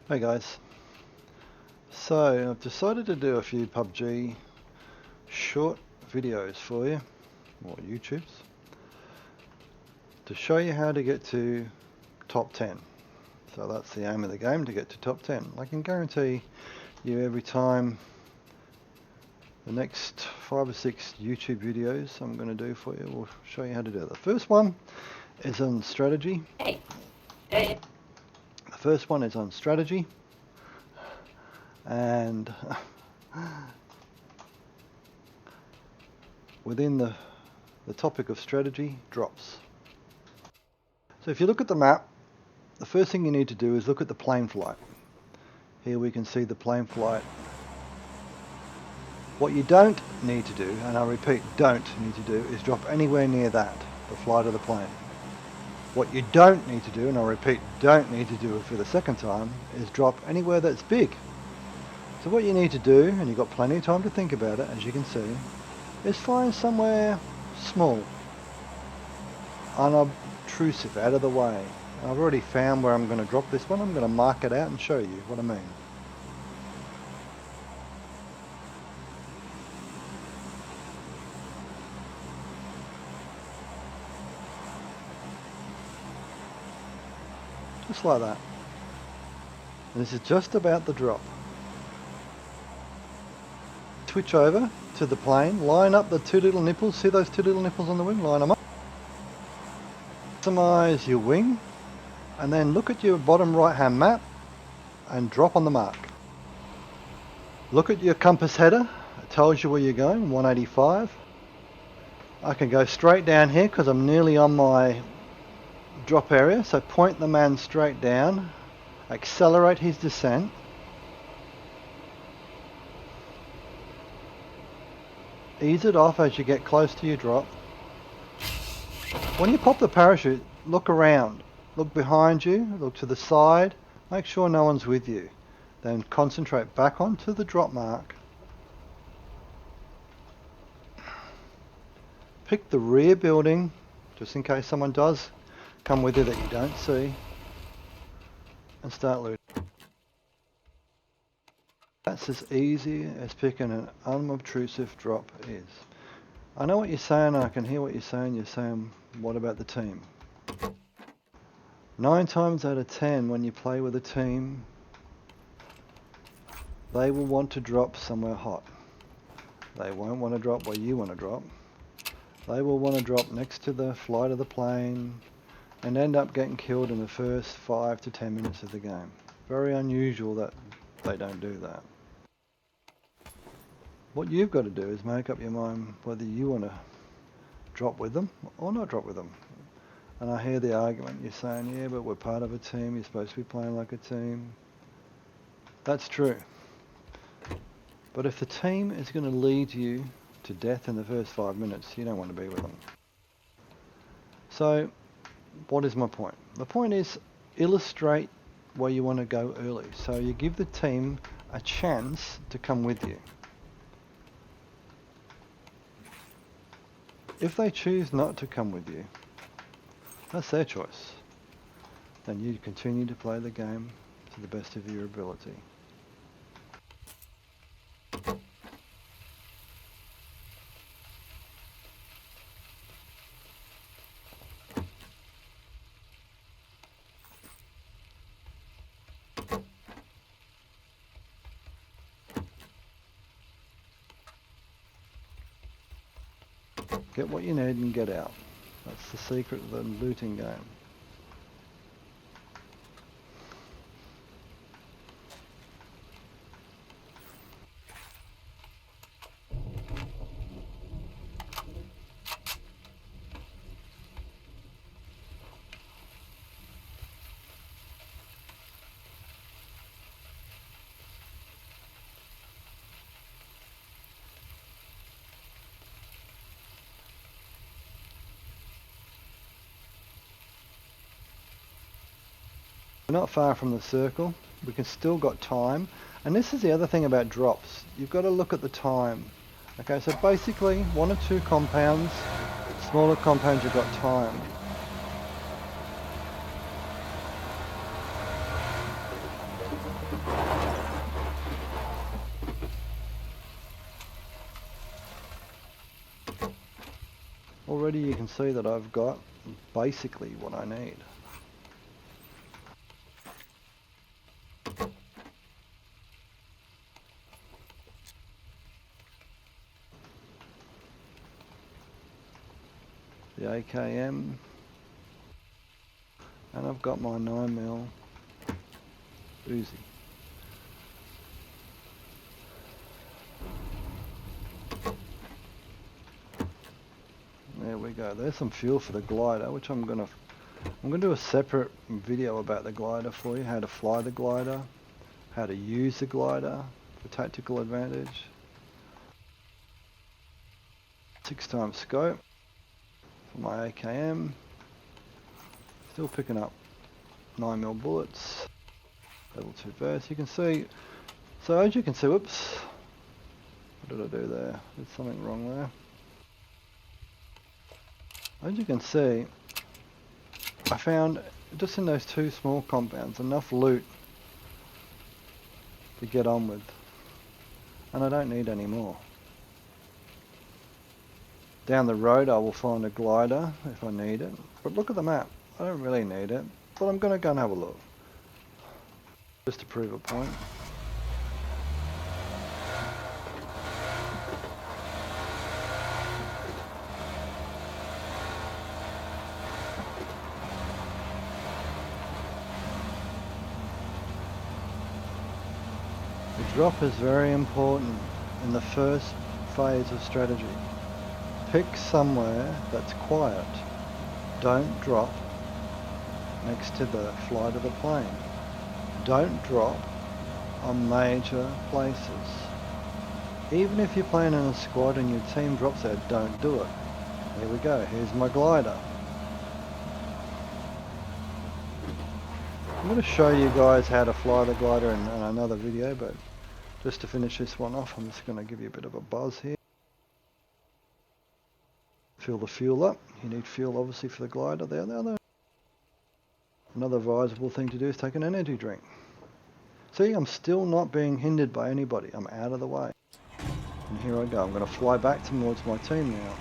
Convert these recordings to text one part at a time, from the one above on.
Hey guys, so I've decided to do a few Pubg short videos for you, or YouTubes, to show you how to get to top 10. So that's the aim of the game, to get to top 10. I can guarantee you every time the next 5 or 6 YouTube videos I'm going to do for you will show you how to do it. The first one is on strategy. The first one is on strategy. And within the topic of strategy, drops. So if you look at the map, the first thing you need to do is look at the plane flight. Here we can see the plane flight. What you don't need to do, and I repeat, don't need to do, is drop anywhere near that, the flight of the plane. What you don't need to do, and I repeat, don't need to do it for the second time, is drop anywhere that's big. So what you need to do, and you've got plenty of time to think about it, as you can see, is find somewhere small, unobtrusive, out of the way. I've already found where I'm going to drop this one. I'm going to mark it out and show you what I mean. Just like that. And this is just about the drop. Switch over to the plane, line up the two little nipples, see those two little nipples on the wing, line them up. Maximize your wing, and then look at your bottom right hand map and drop on the mark. Look at your compass header, it tells you where you're going, 185. I can go straight down here because I'm nearly on my drop area, so point the man straight down, accelerate his descent. Ease it off as you get close to your drop. When you pop the parachute, look around. Look behind you, look to the side, make sure no one's with you. Then concentrate back onto the drop mark. Pick the rear building, just in case someone does come with you that you don't see, and start looting. That's as easy as picking an unobtrusive drop is. I know what you're saying, I can hear what you're saying. You're saying, what about the team? 9 times out of 10 when you play with a team, they will want to drop somewhere hot. They won't want to drop where you want to drop. They will want to drop next to the flight of the plane and end up getting killed in the first 5 to 10 minutes of the game. Very unusual that they don't do that. What you've got to do is make up your mind whether you want to drop with them or not drop with them. And I hear the argument, you're saying, yeah, but we're part of a team, you're supposed to be playing like a team. That's true. But if the team is going to lead you to death in the first 5 minutes, you don't want to be with them. So, what is my point? The point is, illustrate where you want to go early. So you give the team a chance to come with you. If they choose not to come with you, that's their choice. Then you continue to play the game to the best of your ability. Get what you need and get out. That's the secret of the looting game. We're not far from the circle. We can still got time. And this is the other thing about drops. You've got to look at the time. Okay, so basically 1 or 2 compounds, smaller compounds you've got time. Already you can see that I've got basically what I need. The AKM, and I've got my 9mm Uzi. There we go. There's some fuel for the glider, which I'm gonna do a separate video about the glider for you, how to fly the glider, how to use the glider for tactical advantage. 6x scope for my AKM. Still picking up 9mm bullets. Level 2 burst. You can see, so as you can see, whoops, what did I do there? Did something wrong there. As you can see, I found just in those 2 small compounds enough loot to get on with, and I don't need any more. Down the road I will find a glider if I need it, but look at the map. I don't really need it, but I'm going to go and have a look just to prove a point. The drop is very important in the first phase of strategy. Pick somewhere that's quiet. Don't drop next to the flight of the plane. Don't drop on major places. Even if you're playing in a squad and your team drops there, don't do it. Here we go, here's my glider. I'm going to show you guys how to fly the glider in another video, but just to finish this one off, I'm just going to give you a bit of a buzz here. Fill the fuel up. You need fuel obviously for the glider. There. Another advisable thing to do is take an energy drink. See, I'm still not being hindered by anybody. I'm out of the way. And here I go. I'm going to fly back towards my team now.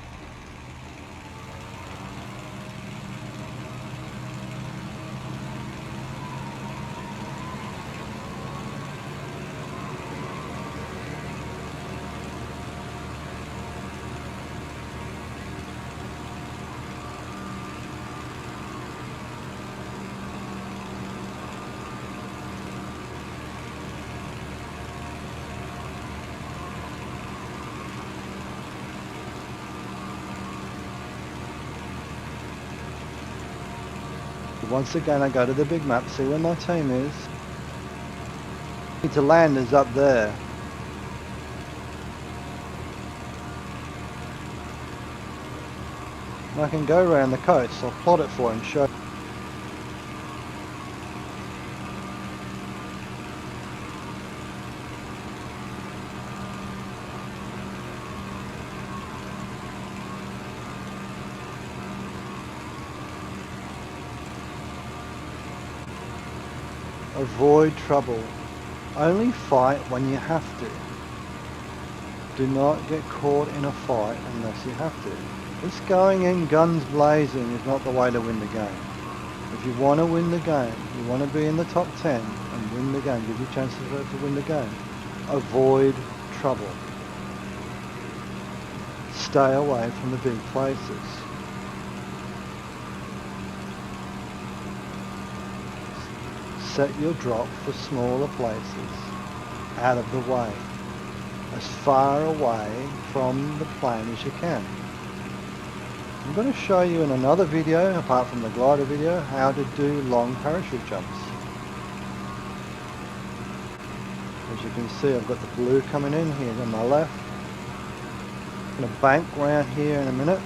Once again I go to the big map, see where my team is. Need to land is up there. And I can go around the coast, I'll plot it for you and show. Avoid trouble. Only fight when you have to. Do not get caught in a fight unless you have to. Just going in guns blazing is not the way to win the game. If you want to win the game, you want to be in the top 10 and win the game, give you chances to win the game, avoid trouble. Stay away from the big places. Set your drop for smaller places, out of the way, as far away from the plane as you can. I'm going to show you in another video, apart from the glider video, how to do long parachute jumps. As you can see, I've got the blue coming in here on my left. I'm going to bank round here in a minute.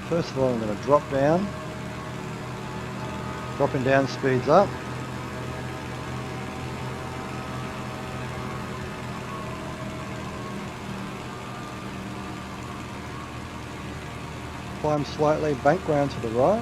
First of all, I'm going to drop down. Dropping down speeds up. Climb slightly, bank round to the right.